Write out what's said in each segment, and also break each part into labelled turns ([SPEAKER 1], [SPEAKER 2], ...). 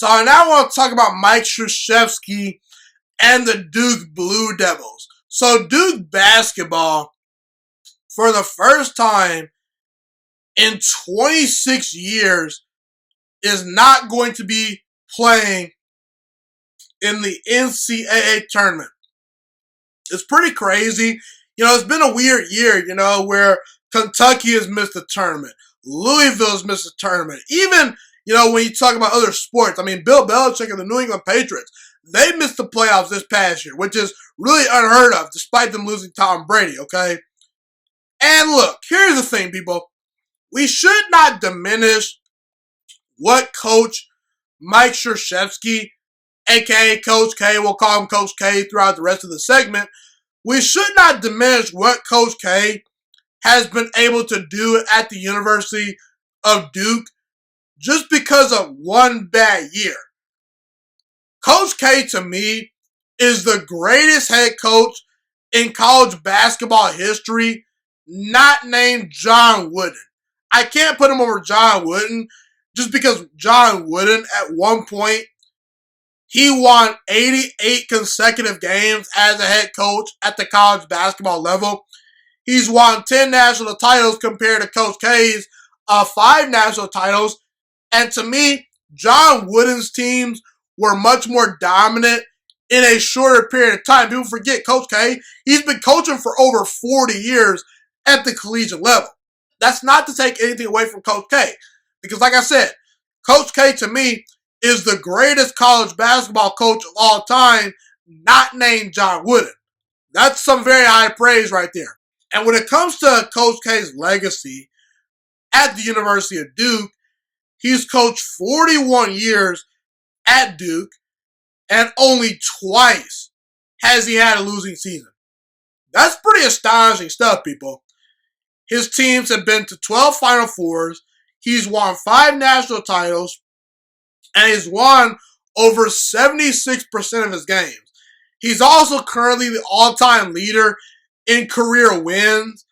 [SPEAKER 1] So I now want to talk about Mike Krzyzewski and the Duke Blue Devils. So Duke basketball, for the first time in 26 years, is not going to be playing in the NCAA tournament. It's pretty crazy. It's been a weird year, where Kentucky has missed the tournament. Louisville has missed the tournament. Even, when you talk about other sports, Bill Belichick and the New England Patriots, they missed the playoffs this past year, which is really unheard of, despite them losing Tom Brady, okay? And look, here's the thing, people. We should not diminish what Coach Mike Krzyzewski, a.k.a. Coach K, we'll call him Coach K throughout the rest of the segment. We should not diminish what Coach K has been able to do at the University of Duke just because of one bad year. Coach K, to me, is the greatest head coach in college basketball history, not named John Wooden. I can't put him over John Wooden just because John Wooden, at one point, he won 88 consecutive games as a head coach at the college basketball level. He's won 10 national titles compared to Coach K's 5 national titles. And to me, John Wooden's teams were much more dominant in a shorter period of time. People forget Coach K, he's been coaching for over 40 years at the collegiate level. That's not to take anything away from Coach K. Because like I said, Coach K, to me, is the greatest college basketball coach of all time, not named John Wooden. That's some very high praise right there. And when it comes to Coach K's legacy at the University of Duke, he's coached 41 years at Duke, and only twice has he had a losing season. That's pretty astonishing stuff, people. His teams have been to 12 Final Fours. He's won 5 national titles, and he's won over 76% of his games. He's also currently the all-time leader in career wins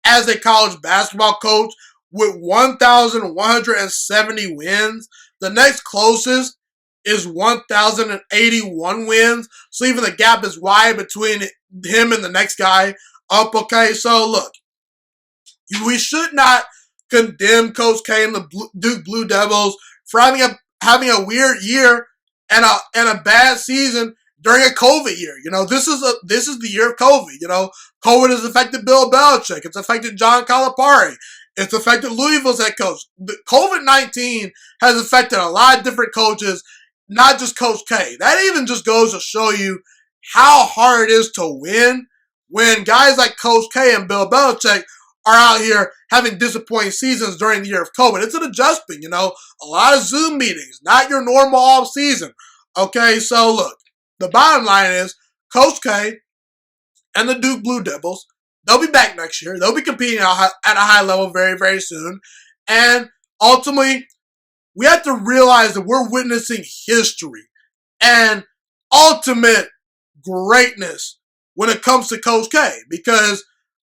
[SPEAKER 1] as a college basketball coach with 1,170 wins. The next closest is 1,081 wins. So even the gap is wide between him and the next guy up, okay? So look, we should not condemn Coach K and the Duke Blue Devils for having a weird year and a bad season during a COVID year. This is the year of COVID. COVID has affected Bill Belichick. It's affected John Calipari. It's affected Louisville's head coach. COVID-19 has affected a lot of different coaches, not just Coach K. That even just goes to show you how hard it is to win when guys like Coach K and Bill Belichick are out here having disappointing seasons during the year of COVID. It's an adjustment, a lot of Zoom meetings, not your normal off season. Okay, so look, the bottom line is Coach K and the Duke Blue Devils, they'll be back next year. They'll be competing at a high level very, very soon. And ultimately, we have to realize that we're witnessing history and ultimate greatness when it comes to Coach K, because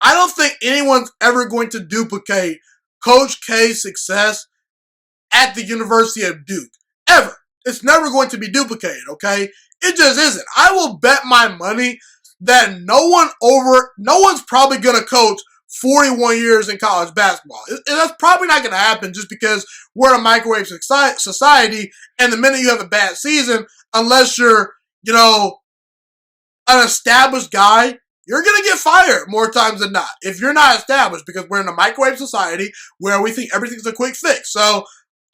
[SPEAKER 1] I don't think anyone's ever going to duplicate Coach K's success at the University of Duke. Ever. It's never going to be duplicated, okay? It just isn't. I will bet my money that no one's probably going to coach 41 years in college basketball. That's probably not going to happen just because we're in a microwave society, and the minute you have a bad season, unless you're, an established guy, you're going to get fired more times than not if you're not established, because we're in a microwave society where we think everything's a quick fix. So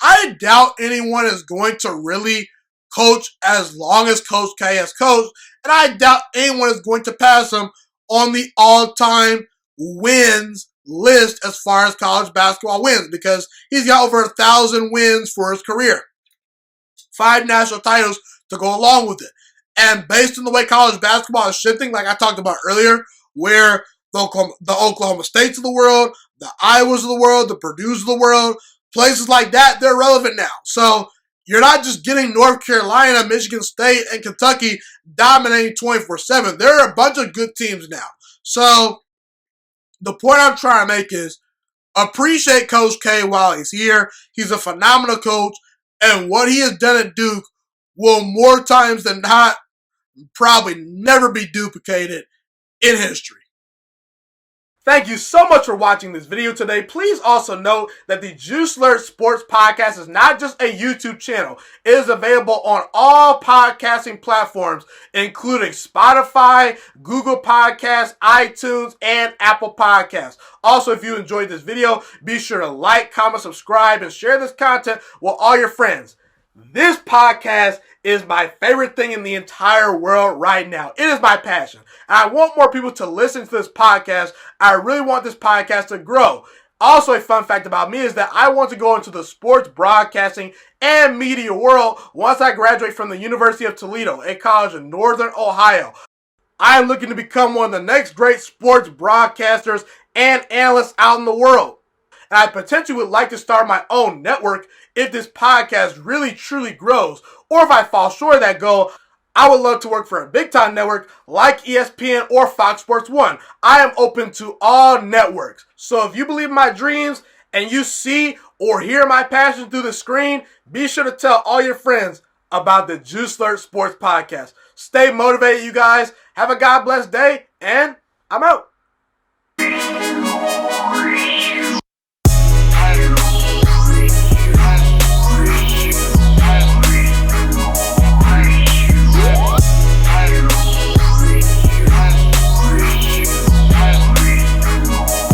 [SPEAKER 1] I doubt anyone is going to really coach as long as Coach K has coached, and I doubt anyone is going to pass him on the all-time wins list as far as college basketball wins, because he's got over 1,000 wins for his career. 5 national titles to go along with it. And based on the way college basketball is shifting, like I talked about earlier, where the Oklahoma States of the world, the Iowas of the world, the Purdues of the world, places like that, they're relevant now. So you're not just getting North Carolina, Michigan State, and Kentucky dominating 24/7. There are a bunch of good teams now. So the point I'm trying to make is appreciate Coach K while he's here. He's a phenomenal coach. And what he has done at Duke will more times than not probably never be duplicated in history.
[SPEAKER 2] Thank you so much for watching this video today. Please also note that the Juiciest Sports Podcast is not just a YouTube channel. It is available on all podcasting platforms, including Spotify, Google Podcasts, iTunes, and Apple Podcasts. Also, if you enjoyed this video, be sure to like, comment, subscribe, and share this content with all your friends. This podcast is my favorite thing in the entire world right now. It is my passion. And I want more people to listen to this podcast. I really want this podcast to grow. Also, a fun fact about me is that I want to go into the sports broadcasting and media world once I graduate from the University of Toledo, a college in Northern Ohio. I am looking to become one of the next great sports broadcasters and analysts out in the world. And I potentially would like to start my own network if this podcast really truly grows. Or if I fall short of that goal, I would love to work for a big time network like ESPN or Fox Sports 1. I am open to all networks. So if you believe in my dreams and you see or hear my passion through the screen, be sure to tell all your friends about the Juiciest Sports Podcast. Stay motivated, you guys. Have a God bless day, and I'm out.